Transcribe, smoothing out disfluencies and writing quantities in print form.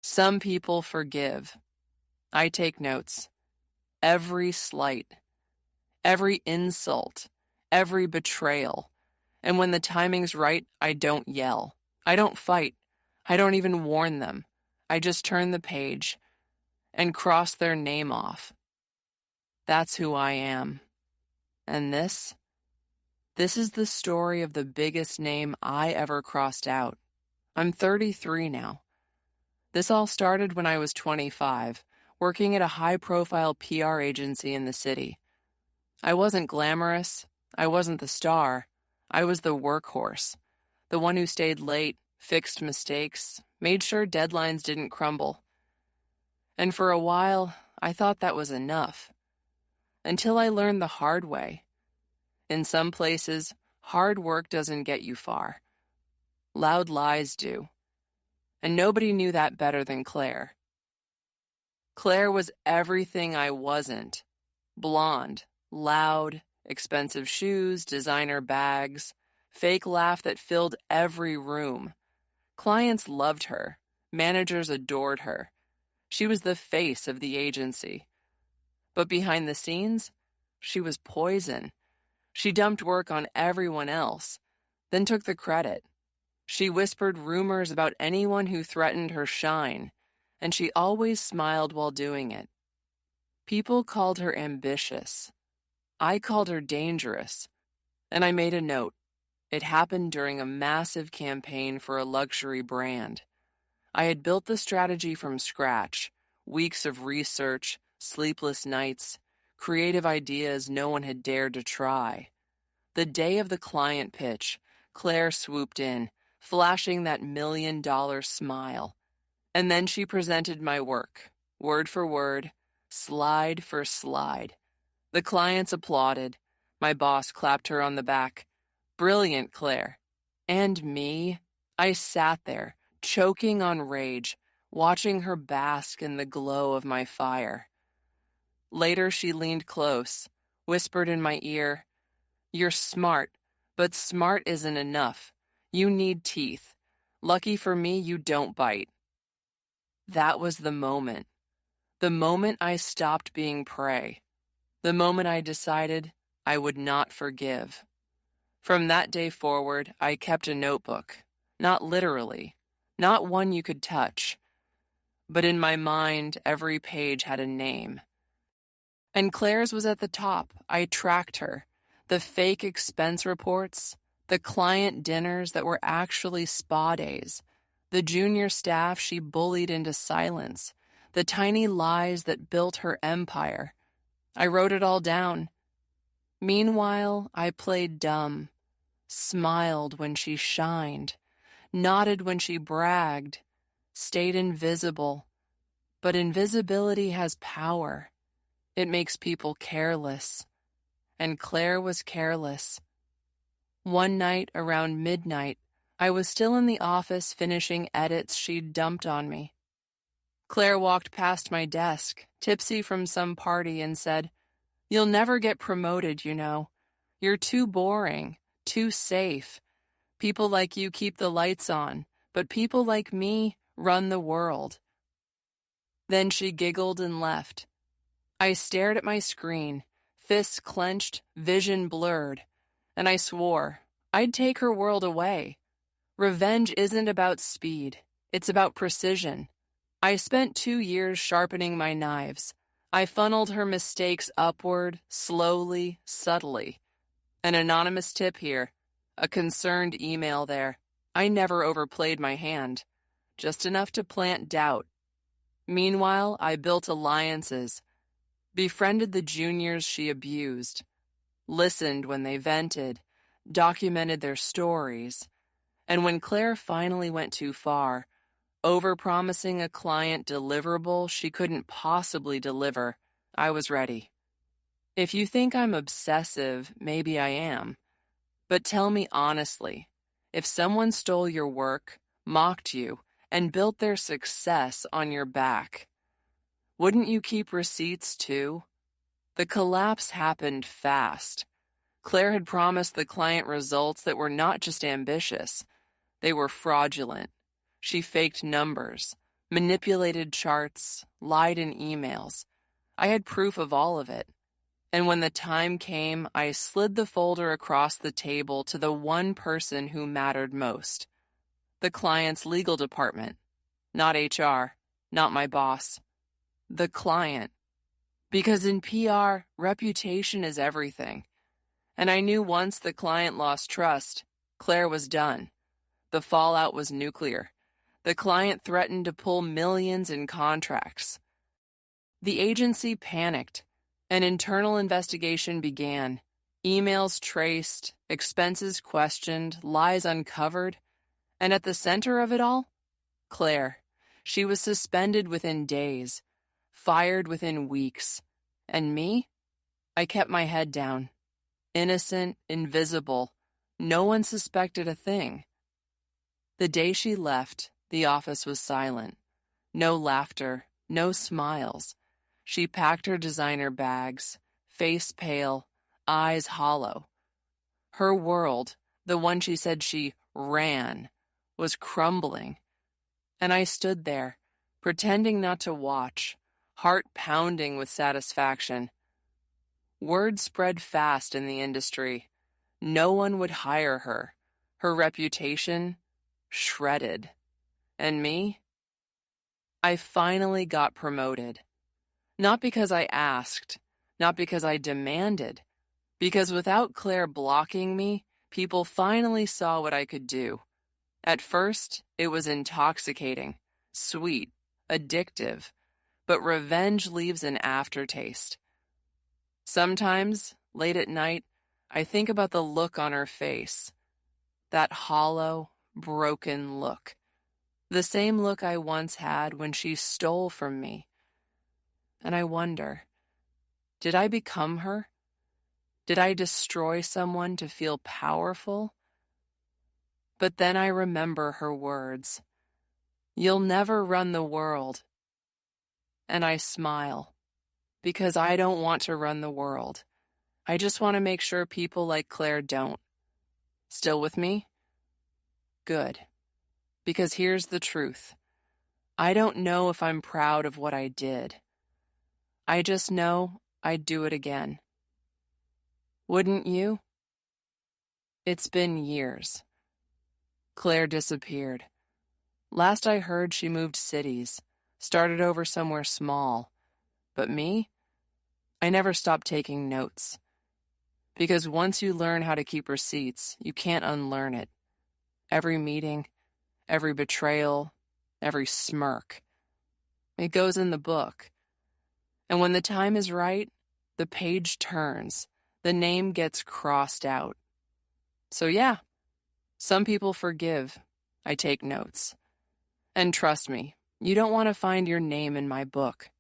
Some people forgive. I take notes. Every slight, every insult, every betrayal. And when the timing's right, I don't yell. I don't fight. I don't even warn them. I just turn the page and cross their name off. That's who I am. And this is the story of the biggest name I ever crossed out. I'm 33 now. This all started when I was 25, working at a high-profile PR agency in the city. I wasn't glamorous. I wasn't the star. I was the workhorse, the one who stayed late, fixed mistakes, made sure deadlines didn't crumble. And for a while, I thought that was enough. Until I learned the hard way. In some places, hard work doesn't get you far. Loud lies do. And nobody knew that better than Claire. Claire was everything I wasn't. Blonde, loud, expensive shoes, designer bags, fake laugh that filled every room. Clients loved her. Managers adored her. She was the face of the agency. But behind the scenes, she was poison. She dumped work on everyone else, then took the credit. She whispered rumors about anyone who threatened her shine, and she always smiled while doing it. People called her ambitious. I called her dangerous, and I made a note. It happened during a massive campaign for a luxury brand. I had built the strategy from scratch, weeks of research, sleepless nights, creative ideas no one had dared to try. The day of the client pitch, Claire swooped in, flashing that $1 million smile. And then she presented my work, word for word, slide for slide. The clients applauded. My boss clapped her on the back. Brilliant, Claire. And me? I sat there, choking on rage, watching her bask in the glow of my fire. Later, she leaned close, whispered in my ear, "You're smart, but smart isn't enough. You need teeth. Lucky for me, you don't bite." That was the moment. The moment I stopped being prey. The moment I decided I would not forgive. From that day forward, I kept a notebook. Not literally, not one you could touch. But in my mind, every page had a name. And Claire's was at the top. I tracked her. The fake expense reports, the client dinners that were actually spa days, the junior staff she bullied into silence, the tiny lies that built her empire. I wrote it all down. Meanwhile, I played dumb, smiled when she shined, nodded when she bragged, stayed invisible. But invisibility has power. It makes people careless. And Claire was careless. One night around midnight, I was still in the office finishing edits she'd dumped on me. Claire walked past my desk, tipsy from some party, and said, "You'll never get promoted, you know. You're too boring, too safe. People like you keep the lights on, but people like me run the world." Then she giggled and left. I stared at my screen, fists clenched, vision blurred, and I swore I'd take her world away. Revenge isn't about speed, it's about precision. I spent 2 years sharpening my knives. I funneled her mistakes upward, slowly, subtly. An anonymous tip here, a concerned email there. I never overplayed my hand, just enough to plant doubt. Meanwhile, I built alliances, befriended the juniors she abused, listened when they vented, documented their stories. And when Claire finally went too far, overpromising a client deliverable she couldn't possibly deliver, I was ready. If you think I'm obsessive, maybe I am. But tell me honestly, if someone stole your work, mocked you, and built their success on your back, wouldn't you keep receipts too? The collapse happened fast. Claire had promised the client results that were not just ambitious, they were fraudulent. She faked numbers, manipulated charts, lied in emails. I had proof of all of it. And when the time came, I slid the folder across the table to the one person who mattered most. The client's legal department. Not HR, not my boss. The client. Because in PR, reputation is everything. And I knew once the client lost trust, Claire was done. The fallout was nuclear. The client threatened to pull millions in contracts. The agency panicked. An internal investigation began. Emails traced, expenses questioned, lies uncovered. And at the center of it all, Claire. She was suspended within days, fired within weeks. And me? I kept my head down. Innocent, invisible. No one suspected a thing. The day she left, the office was silent. No laughter, no smiles. She packed her designer bags, face pale, eyes hollow. Her world, the one she said she ran, was crumbling. And I stood there, pretending not to watch, heart pounding with satisfaction. Word spread fast in the industry. No one would hire her. Her reputation, shredded. And me? I finally got promoted. Not because I asked, not because I demanded, because without Claire blocking me, people finally saw what I could do. At first, it was intoxicating, sweet, addictive, but revenge leaves an aftertaste. Sometimes, late at night, I think about the look on her face. That hollow, broken look. The same look I once had when she stole from me. And I wonder, did I become her? Did I destroy someone to feel powerful? But then I remember her words. You'll never run the world. And I smile, because I don't want to run the world. I just want to make sure people like Claire don't. Still with me? Good. Because here's the truth. I don't know if I'm proud of what I did. I just know I'd do it again. Wouldn't you? It's been years. Claire disappeared. Last I heard, she moved cities, started over somewhere small. But me? I never stopped taking notes. Because once you learn how to keep receipts, you can't unlearn it. Every meeting, every betrayal, every smirk. It goes in the book. And when the time is right, the page turns. The name gets crossed out. So yeah, some people forgive. I take notes. And trust me, you don't want to find your name in my book.